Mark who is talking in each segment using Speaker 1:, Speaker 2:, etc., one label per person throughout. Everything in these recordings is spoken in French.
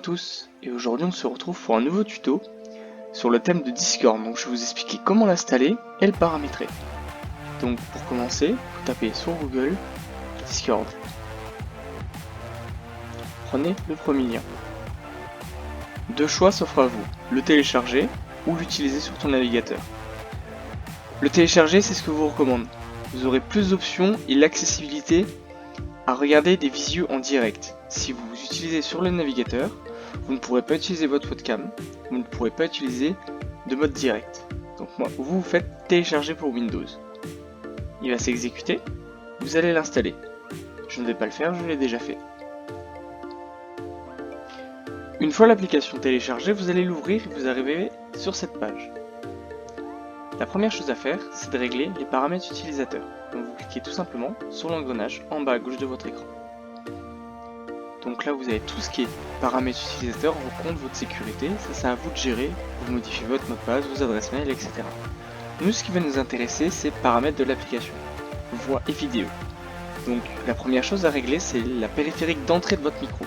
Speaker 1: tous, et aujourd'hui on se retrouve pour un nouveau tuto sur le thème de Discord. Donc je vais vous expliquer comment l'installer et le paramétrer. Donc pour commencer, vous tapez sur Google Discord. Prenez le premier lien. Deux choix s'offrent à vous, le télécharger ou l'utiliser sur ton navigateur. Le télécharger, c'est ce que je vous recommande. Vous aurez plus d'options et l'accessibilité à regarder des visios en direct. Si vous utilisez sur le navigateur, vous ne pourrez pas utiliser votre webcam, vous ne pourrez pas utiliser de mode direct. Donc vous faites télécharger pour Windows. Il va s'exécuter, vous allez l'installer. Je ne vais pas le faire, je l'ai déjà fait. Une fois l'application téléchargée, vous allez l'ouvrir et vous arrivez sur cette page. La première chose à faire, c'est de régler les paramètres utilisateurs. Donc vous cliquez tout simplement sur l'engrenage en bas à gauche de votre écran. Donc là vous avez tout ce qui est paramètres utilisateurs, vos comptes, votre sécurité, ça c'est à vous de gérer, vous modifiez votre mot de passe, vos adresses mail, etc. Nous ce qui va nous intéresser c'est paramètres de l'application, voix et vidéo. Donc la première chose à régler c'est la périphérique d'entrée de votre micro,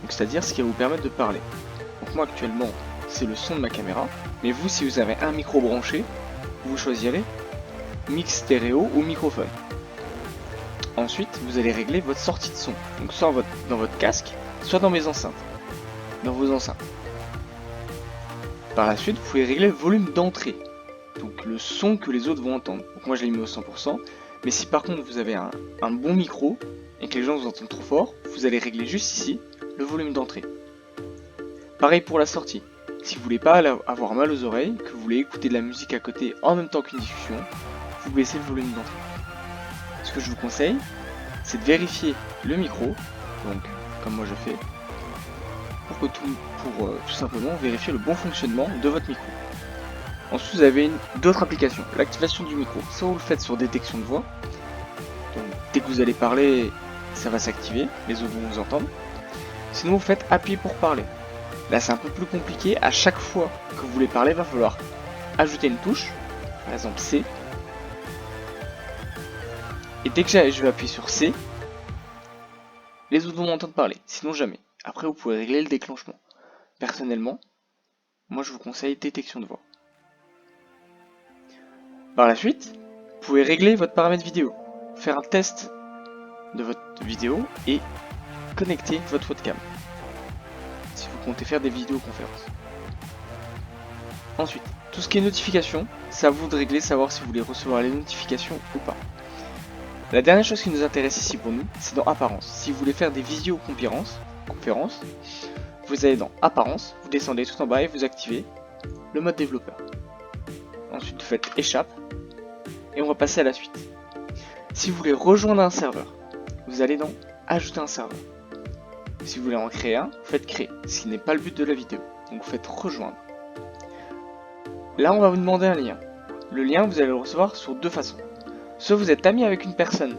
Speaker 1: c'est-à-dire ce qui va vous permettre de parler. Donc moi actuellement c'est le son de ma caméra, mais vous si vous avez un micro branché, vous choisirez mix stéréo ou microphone. Ensuite, vous allez régler votre sortie de son, donc soit dans votre casque, soit dans mes enceintes, dans vos enceintes. Par la suite, vous pouvez régler le volume d'entrée, donc le son que les autres vont entendre. Donc moi je l'ai mis au 100%, mais si par contre vous avez un bon micro et que les gens vous entendent trop fort, vous allez régler juste ici le volume d'entrée. Pareil pour la sortie. Si vous voulez pas avoir mal aux oreilles, que vous voulez écouter de la musique à côté en même temps qu'une discussion, vous baissez le volume d'entrée. Ce que je vous conseille, c'est de vérifier le micro, donc comme moi je fais, pour tout simplement vérifier le bon fonctionnement de votre micro. Ensuite vous avez d'autres applications, l'activation du micro, soit vous le faites sur détection de voix, donc dès que vous allez parler, ça va s'activer, les autres vont vous entendre. Sinon vous faites appuyer pour parler. Là c'est un peu plus compliqué, à chaque fois que vous voulez parler, il va falloir ajouter une touche, par exemple C. Et dès que je vais appuyer sur C, les autres vont m'entendre parler, sinon jamais. Après vous pouvez régler le déclenchement. Personnellement, moi je vous conseille détection de voix. Par la suite, vous pouvez régler votre paramètre vidéo, faire un test de votre vidéo et connecter votre webcam. Si vous comptez faire des vidéoconférences. Ensuite, tout ce qui est notification, c'est à vous de régler, savoir si vous voulez recevoir les notifications ou pas. La dernière chose qui nous intéresse ici pour nous, c'est dans Apparence. Si vous voulez faire des visioconférences, vous allez dans Apparence, vous descendez tout en bas et vous activez le mode développeur. Ensuite, vous faites Échappe et on va passer à la suite. Si vous voulez rejoindre un serveur, vous allez dans Ajouter un serveur. Si vous voulez en créer un, vous faites Créer, ce qui n'est pas le but de la vidéo. Donc vous faites Rejoindre. Là, on va vous demander un lien. Le lien, vous allez le recevoir sur deux façons. Soit vous êtes ami avec une personne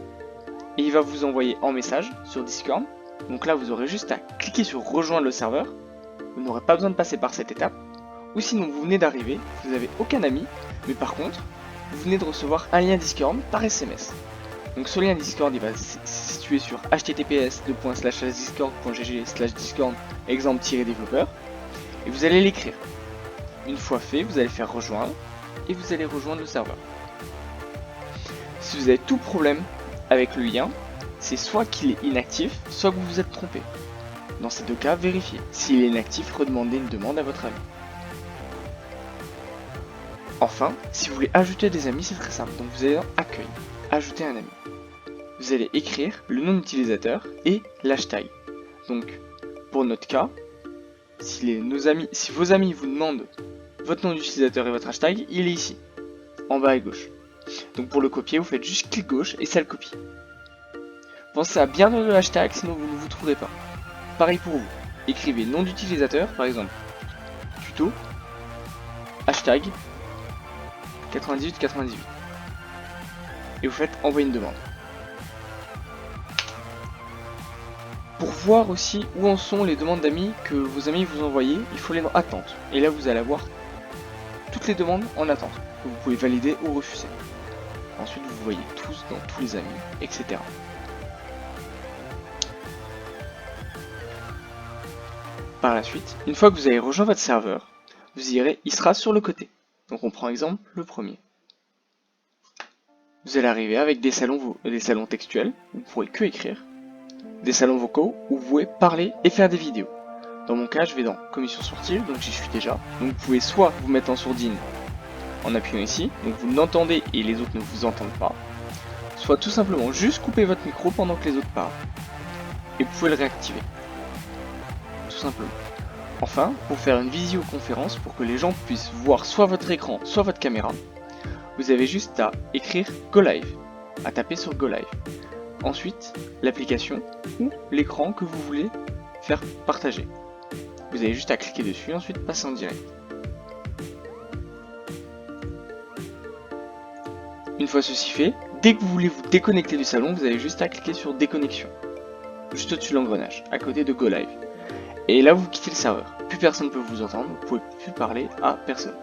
Speaker 1: et il va vous envoyer en message sur Discord. Donc là vous aurez juste à cliquer sur rejoindre le serveur. Vous n'aurez pas besoin de passer par cette étape. Ou sinon vous venez d'arriver, vous n'avez aucun ami, mais par contre vous venez de recevoir un lien Discord par SMS. Donc ce lien Discord il va se situer sur https://discord.gg/discord exemple-développeur et vous allez l'écrire. Une fois fait, vous allez faire rejoindre et vous allez rejoindre le serveur. Si vous avez tout problème avec le lien, c'est soit qu'il est inactif, soit que vous vous êtes trompé. Dans ces deux cas, vérifiez. S'il est inactif, redemandez une demande à votre ami. Enfin, si vous voulez ajouter des amis, c'est très simple. Donc vous allez dans Accueil, Ajouter un ami. Vous allez écrire le nom d'utilisateur et l'hashtag. Donc, pour notre cas, si vos amis vous demandent votre nom d'utilisateur et votre hashtag, il est ici, en bas à gauche. Donc pour le copier, vous faites juste clic gauche et ça le copie. Pensez à bien noter le hashtag, sinon vous ne vous trouverez pas. Pareil pour vous. Écrivez nom d'utilisateur, par exemple, tuto, hashtag 9898. Et vous faites envoyer une demande. Pour voir aussi où en sont les demandes d'amis que vos amis vous envoyez, il faut aller dans Attente. Et là vous allez avoir toutes les demandes en attente, que vous pouvez valider ou refuser. Ensuite vous voyez tous dans tous les amis, etc. Par la suite, une fois que vous avez rejoint votre serveur, il sera sur le côté. Donc on prend exemple le premier. Vous allez arriver avec des salons textuels, où vous pourrez que écrire, des salons vocaux où vous pouvez parler et faire des vidéos. Dans mon cas, je vais dans commission sportive, donc j'y suis déjà. Donc vous pouvez soit vous mettre en sourdine en appuyant ici, donc vous l'entendez et les autres ne vous entendent pas, soit tout simplement juste couper votre micro pendant que les autres parlent. Et vous pouvez le réactiver. Tout simplement. Enfin, pour faire une visioconférence, pour que les gens puissent voir soit votre écran, soit votre caméra, vous avez juste à écrire Go Live, à taper sur Go Live. Ensuite, l'application ou l'écran que vous voulez faire partager. Vous avez juste à cliquer dessus et ensuite passer en direct. Une fois ceci fait, dès que vous voulez vous déconnecter du salon, vous avez juste à cliquer sur Déconnexion, juste au-dessus de l'engrenage, à côté de Go Live. Et là, vous quittez le serveur. Plus personne ne peut vous entendre, vous pouvez plus parler à personne.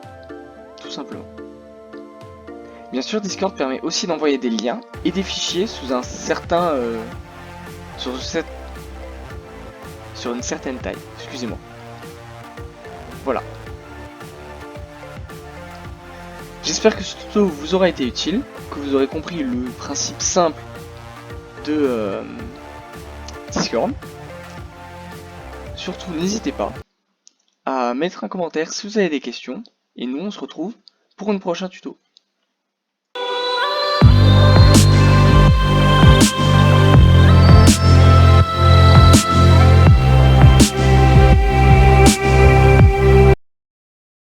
Speaker 1: Tout simplement. Bien sûr, Discord permet aussi d'envoyer des liens et des fichiers sous un certain... sur une certaine taille. Excusez-moi. Voilà. J'espère que ce tuto vous aura été utile, que vous aurez compris le principe simple de Discord. Surtout, n'hésitez pas à mettre un commentaire si vous avez des questions, et nous on se retrouve pour une prochaine tuto.